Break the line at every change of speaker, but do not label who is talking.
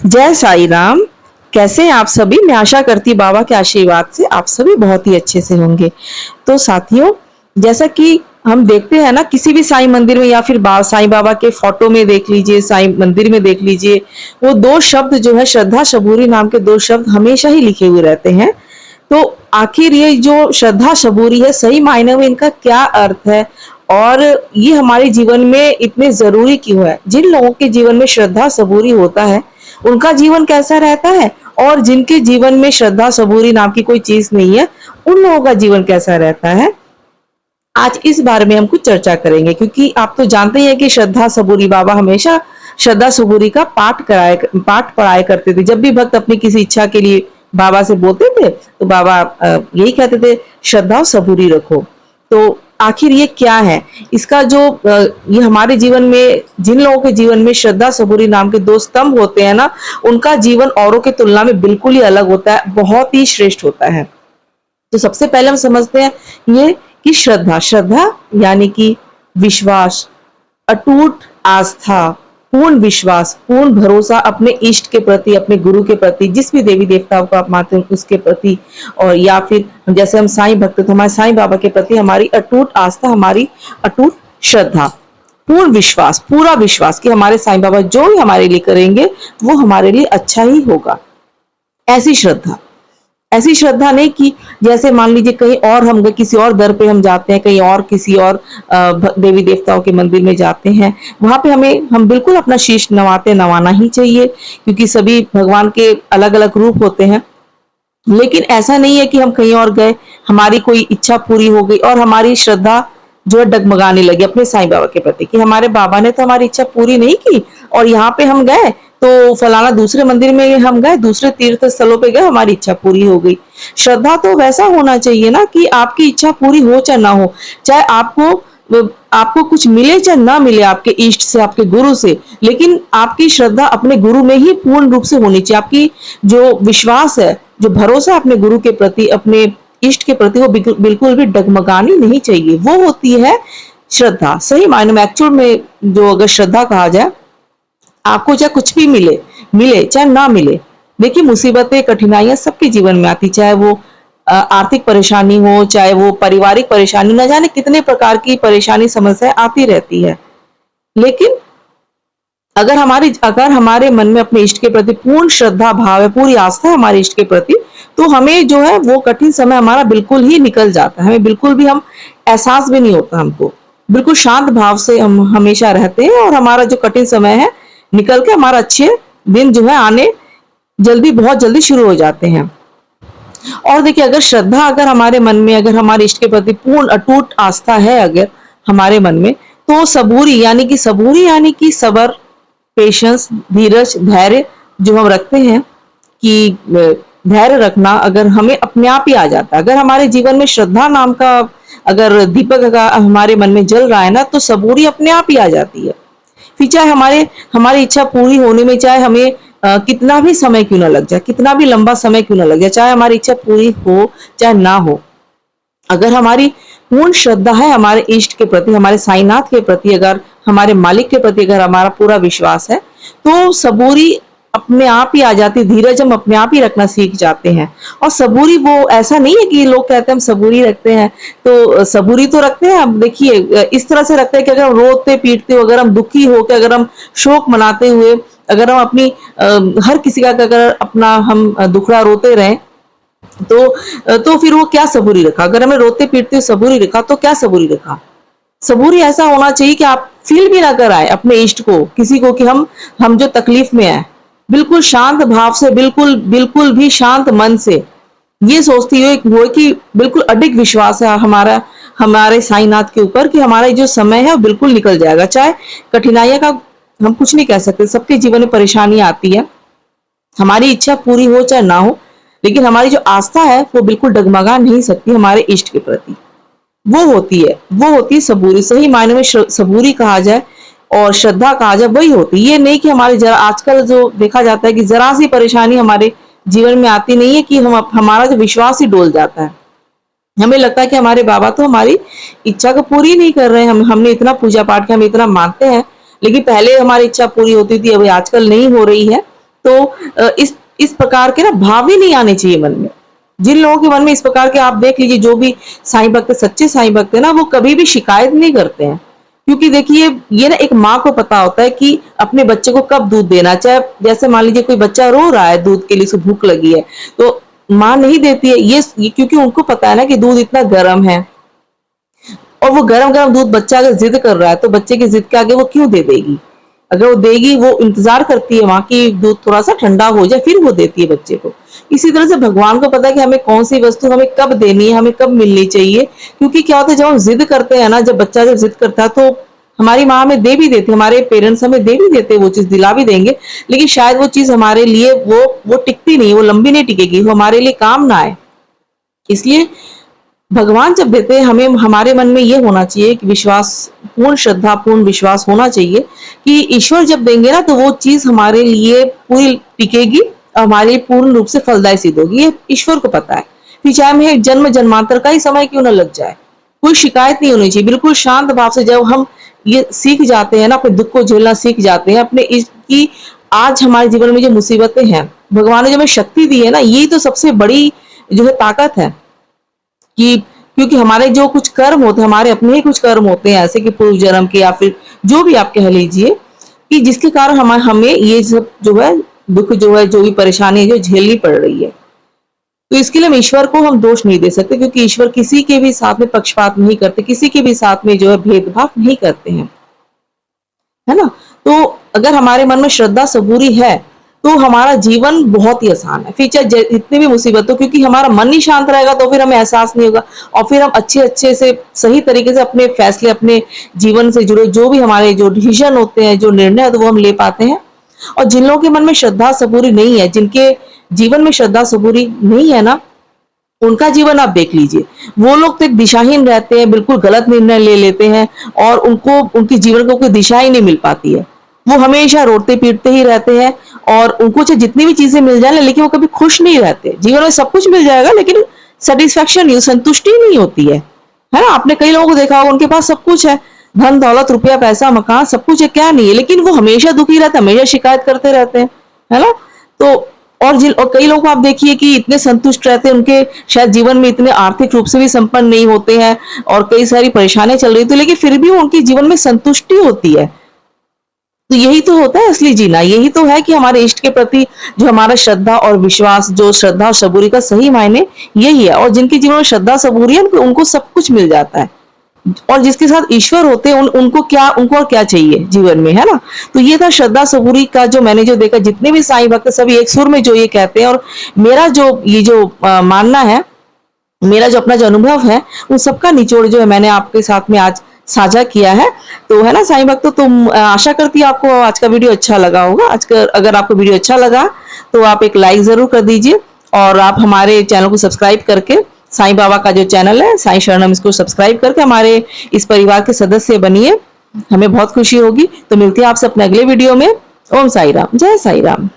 जय साई राम। कैसे हैं आप सभी? मैं आशा करती बाबा के आशीर्वाद से आप सभी बहुत ही अच्छे से होंगे। तो साथियों, जैसा कि हम देखते हैं ना, किसी भी साईं मंदिर में या फिर साईं बाबा के फोटो में देख लीजिए, साईं मंदिर में देख लीजिए, वो दो शब्द जो है श्रद्धा सबूरी नाम के दो शब्द हमेशा ही लिखे हुए रहते हैं। तो आखिर ये जो श्रद्धा सबूरी है, सही मायने में इनका क्या अर्थ है और ये हमारे जीवन में इतने जरूरी क्यों है? जिन लोगों के जीवन में श्रद्धा सबूरी होता है उनका जीवन कैसा रहता है, और जिनके जीवन में श्रद्धा सबूरी नाम की कोई चीज नहीं है उन लोगों का जीवन कैसा रहता है, आज इस बारे में हम कुछ चर्चा करेंगे। क्योंकि आप तो जानते ही हैं कि श्रद्धा सबूरी बाबा हमेशा श्रद्धा सबूरी का पाठ पढ़ाया करते थे। जब भी भक्त अपनी किसी इच्छा के लिए बाबा से बोलते थे तो बाबा यही कहते थे, श्रद्धा और सबूरी रखो। तो आखिर ये क्या है? इसका जो ये हमारे जीवन में, जिन लोगों के जीवन में श्रद्धा सबूरी नाम के दो स्तंभ होते हैं ना, उनका जीवन औरों की तुलना में बिल्कुल ही अलग होता है, बहुत ही श्रेष्ठ होता है। तो सबसे पहले हम समझते हैं ये कि श्रद्धा श्रद्धा यानी कि विश्वास, अटूट आस्था, पूर्ण विश्वास, पूर्ण भरोसा अपने इष्ट के प्रति, अपने गुरु के प्रति, जिस भी देवी देवताओं को आप मानते हैं उसके प्रति, और या फिर जैसे हम साईं भक्त तो हमारे साईं बाबा के प्रति हमारी अटूट आस्था, हमारी अटूट श्रद्धा, पूर्ण विश्वास, पूरा विश्वास कि हमारे साईं बाबा जो भी हमारे लिए करेंगे वो हमारे लिए अच्छा ही होगा। ऐसी श्रद्धा, ऐसी श्रद्धा नहीं कि जैसे मान लीजिए कहीं और हम गए, किसी और दर पे हम जाते हैं, कहीं और किसी और देवी देवताओं के मंदिर में जाते हैं, वहां पे हम बिल्कुल अपना शीश नवाना ही चाहिए, क्योंकि सभी भगवान के अलग अलग रूप होते हैं। लेकिन ऐसा नहीं है कि हम कहीं और गए, हमारी कोई इच्छा पूरी हो गई और हमारी श्रद्धा जो है डगमगाने लगी अपने साईं बाबा के प्रति कि हमारे बाबा ने तो हमारी इच्छा पूरी नहीं की, और यहाँ पे हम गए तो फलाना दूसरे मंदिर में हम गए, दूसरे तीर्थ स्थलों पे गए, हमारी इच्छा पूरी हो गई। श्रद्धा तो वैसा होना चाहिए ना कि आपकी इच्छा पूरी हो चाहे ना हो, चाहे आपको कुछ मिले चाहे ना मिले आपके इष्ट से, आपके गुरु से, लेकिन आपकी श्रद्धा अपने गुरु में ही पूर्ण रूप से होनी चाहिए। आपकी जो विश्वास है, जो भरोसा अपने गुरु के प्रति, अपने इष्ट के प्रति, वो बिल्कुल भी डगमगानी नहीं चाहिए। वो होती है श्रद्धा सही मायने में। एक्चुअल में जो अगर श्रद्धा कहा जाए, आपको चाहे कुछ भी मिले मिले चाहे ना मिले, देखिए मुसीबतें कठिनाइयां सबके जीवन में आती, चाहे वो आर्थिक परेशानी हो, चाहे वो पारिवारिक परेशानी, न जाने कितने प्रकार की परेशानी समस्याएं आती रहती है। लेकिन अगर हमारे मन में अपने इष्ट के प्रति पूर्ण श्रद्धा भाव है, पूरी आस्था है हमारे इष्ट के प्रति, तो हमें जो है वो कठिन समय हमारा बिल्कुल ही निकल जाता है। हमें बिल्कुल भी हम एहसास भी नहीं होता, हमको बिल्कुल शांत भाव से हम हमेशा रहते हैं, और हमारा जो कठिन समय है निकल के हमारा अच्छे दिन जो है आने बहुत जल्दी शुरू हो जाते हैं। और देखिए, अगर श्रद्धा अगर हमारे मन में, अगर हमारे इष्ट के प्रति पूर्ण अटूट आस्था है अगर हमारे मन में, तो सबूरी यानी कि सबर, पेशेंस, धीरज, धैर्य जो हम रखते हैं, कि धैर्य रखना अगर हमें अपने आप ही आ जाता है। अगर हमारे जीवन में श्रद्धा नाम का अगर दीपक हमारे मन में जल रहा है ना, तो सबूरी अपने आप ही आ जाती है। फिर चाहे हमारी इच्छा पूरी होने में चाहे हमें कितना भी समय क्यों ना लग जाए, कितना भी लंबा समय क्यों ना लग जाए, चाहे हमारी इच्छा पूरी हो चाहे ना हो, अगर हमारी पूर्ण श्रद्धा है हमारे इष्ट के प्रति, हमारे साईनाथ के प्रति, अगर हमारे मालिक के प्रति अगर हमारा पूरा विश्वास है, तो सबूरी अपने आप ही आ जाती, धीरज हम अपने आप ही रखना सीख जाते हैं। और सबूरी वो ऐसा नहीं है कि लोग कहते हैं हम सबूरी रखते हैं, तो सबूरी तो रखते हैं। अब देखिए, इस तरह से रखते हैं कि अगर हम रोते पीटते हो, अगर हम दुखी होकर, अगर हम शोक मनाते हुए, अगर हम अपनी हर किसी का अगर अपना हम दुखड़ा रोते रहे, तो फिर वो क्या सबूरी रखा? अगर हमें रोते पीटते सबूरी रखा तो क्या सबूरी रखा? सबूरी ऐसा होना चाहिए कि आप फील भी ना कराए अपने इष्ट को, किसी को, कि हम जो तकलीफ में है, बिल्कुल शांत भाव से, बिल्कुल भी शांत मन से ये सोचती हुए कि बिल्कुल अडिग विश्वास है हमारा हमारे साईनाथ के ऊपर कि हमारा जो समय है वो बिल्कुल निकल जाएगा। चाहे कठिनाइयां का हम कुछ नहीं कह सकते, सबके जीवन में परेशानी आती है, हमारी इच्छा पूरी हो चाहे ना हो, लेकिन हमारी जो आस्था है वो बिल्कुल डगमगा नहीं सकती हमारे इष्ट के प्रति। वो होती है सबूरी। सही मायने में सबूरी कहा जाए और श्रद्धा कहा जाए, वही होती है। ये नहीं कि हमारे जरा, आजकल जो देखा जाता है कि जरा सी परेशानी हमारे जीवन में आती नहीं है कि हमारा जो विश्वास ही डोल जाता है। हमें लगता है कि हमारे बाबा तो हमारी इच्छा को पूरी नहीं कर रहे हैं, हमने इतना पूजा पाठ किया, हम इतना मानते हैं, लेकिन पहले हमारी इच्छा पूरी होती थी, अभी आजकल नहीं हो रही है। तो इस प्रकार के ना भाव ही नहीं आने चाहिए मन में। जिन लोगों के मन में इस प्रकार के, आप देख लीजिए, जो भी साईं भक्त, सच्चे साईं भक्त है ना, वो कभी भी शिकायत नहीं करते हैं। क्योंकि देखिए, ये ना एक माँ को पता होता है कि अपने बच्चे को कब दूध देना। चाहे जैसे मान लीजिए कोई बच्चा रो रहा है दूध के लिए, उसे भूख लगी है, तो माँ नहीं देती है ये क्योंकि उनको पता है ना कि दूध इतना गर्म है, और वो गरम गरम दूध बच्चा अगर जिद कर रहा है तो बच्चे की जिद के आगे वो क्यों दे देगी। अगर वो देगी, वो इंतजार करती है माँ की दूध थोड़ा सा ठंडा हो जाए, फिर वो देती है बच्चे को। इसी तरह से भगवान को पता है कि हमें कौन सी वस्तु हमें कब देनी है, हमें कब मिलनी चाहिए। क्योंकि क्या होता है, जब हम जिद करते हैं ना, जब बच्चा जब जिद करता है, तो हमारी माँ हमें दे भी देती है, हमारे पेरेंट्स हमें दे भी देते हैं, वो चीज दिला भी देंगे, लेकिन शायद वो चीज हमारे लिए वो टिकती नहीं, वो लंबी नहीं टिकेगी, वो हमारे लिए काम ना आए। इसलिए भगवान जब देते हैं, हमें हमारे मन में ये होना चाहिए कि विश्वास, पूर्ण श्रद्धा, पूर्ण विश्वास होना चाहिए कि ईश्वर जब देंगे ना, तो वो चीज हमारे लिए पूरी टिकेगी, हमारे लिए पूर्ण रूप से फलदायी सिद्ध होगी। ये ईश्वर को पता है। फिर चाहे हमें जन्म जन्मांतर का ही समय क्यों ना लग जाए, कोई शिकायत नहीं होनी चाहिए। बिल्कुल शांत भाव से जब हम ये सीख जाते हैं ना, अपने दुख को झेलना सीख जाते हैं, अपने इसकी, आज हमारे जीवन में जो मुसीबतें हैं, भगवान ने जो हमें शक्ति दी है ना, यही तो सबसे बड़ी जो है ताकत है। कि क्योंकि हमारे जो कुछ कर्म होते हैं, हमारे अपने ही कुछ कर्म होते हैं ऐसे कि पूर्व जन्म के, या फिर जो भी आप कह लीजिए, कि जिसके कारण हमें ये सब जो है दुख, जो है जो भी परेशानी है, जो झेलनी पड़ रही है। तो इसके लिए हम ईश्वर को हम दोष नहीं दे सकते, क्योंकि ईश्वर किसी के भी साथ में पक्षपात नहीं करते, किसी के भी साथ में जो है भेदभाव नहीं करते हैं, है ना। तो अगर हमारे मन में श्रद्धा सबूरी है, तो हमारा जीवन बहुत ही आसान है। फिर चाहे जितनी भी मुसीबत हो, क्योंकि हमारा मन ही शांत रहेगा, तो फिर हमें एहसास नहीं होगा, और फिर हम अच्छे अच्छे से सही तरीके से अपने फैसले, अपने जीवन से जुड़े जो भी हमारे जो डिसीजन होते हैं, जो निर्णय है, तो वो हम ले पाते हैं। और जिन लोगों के मन में श्रद्धा सबूरी नहीं है, जिनके जीवन में श्रद्धा सबूरी नहीं है ना, उनका जीवन आप देख लीजिए, वो लोग तो एक दिशाहीन रहते हैं, बिल्कुल गलत निर्णय ले लेते हैं, और उनको उनके जीवन को कोई दिशा ही नहीं मिल पाती है। वो हमेशा रोते पीटते ही रहते हैं, और उनको चाहे जितनी भी चीजें मिल जाए, लेकिन वो कभी खुश नहीं रहते। जीवन में सब कुछ मिल जाएगा, लेकिन सेटिस्फेक्शन नहीं, संतुष्टि नहीं होती है ना। आपने कई लोगों को देखा होगा, उनके पास सब कुछ है, धन दौलत, रुपया पैसा, मकान, सब कुछ है, क्या नहीं है, लेकिन वो हमेशा दुखी रहते हैं, हमेशा शिकायत करते रहते हैं, है ना। तो और कई लोग आप देखिए कि इतने संतुष्ट रहते हैं, उनके शायद जीवन में इतने आर्थिक रूप से भी संपन्न नहीं होते हैं, और कई सारी परेशानियां चल रही थी, लेकिन फिर भी उनके जीवन में संतुष्टि होती है। तो यही तो होता है असली जीना, यही तो है कि हमारे इष्ट के प्रति जो हमारा श्रद्धा और विश्वास, जो श्रद्धा और सबूरी का सही मायने यही है। और जिनके जीवन में श्रद्धा सबूरी है, उनको सब कुछ मिल जाता है। और जिसके साथ ईश्वर होते हैं, उनको और क्या चाहिए जीवन में, है ना। तो ये था श्रद्धा सबूरी का, जो मैंने जो देखा, जितने भी साईं भक्त सभी एक सुर में जो ये कहते हैं। और मेरा जो ये जो मानना है, मेरा जो अपना जो अनुभव है, उन सबका निचोड़ जो है मैंने आपके साथ में आज साझा किया है। तो है ना साईं भक्तों, तुम आशा करती है आपको आज का वीडियो अच्छा लगा होगा। आज का अगर आपको वीडियो अच्छा लगा तो आप एक लाइक जरूर कर दीजिए, और आप हमारे चैनल को सब्सक्राइब करके, साईं बाबा का जो चैनल है साईं शरणम, इसको सब्सक्राइब करके हमारे इस परिवार के सदस्य बनिए, हमें बहुत खुशी होगी। तो मिलती है आपसे अपने अगले वीडियो में। ओम साई राम, जय साई राम।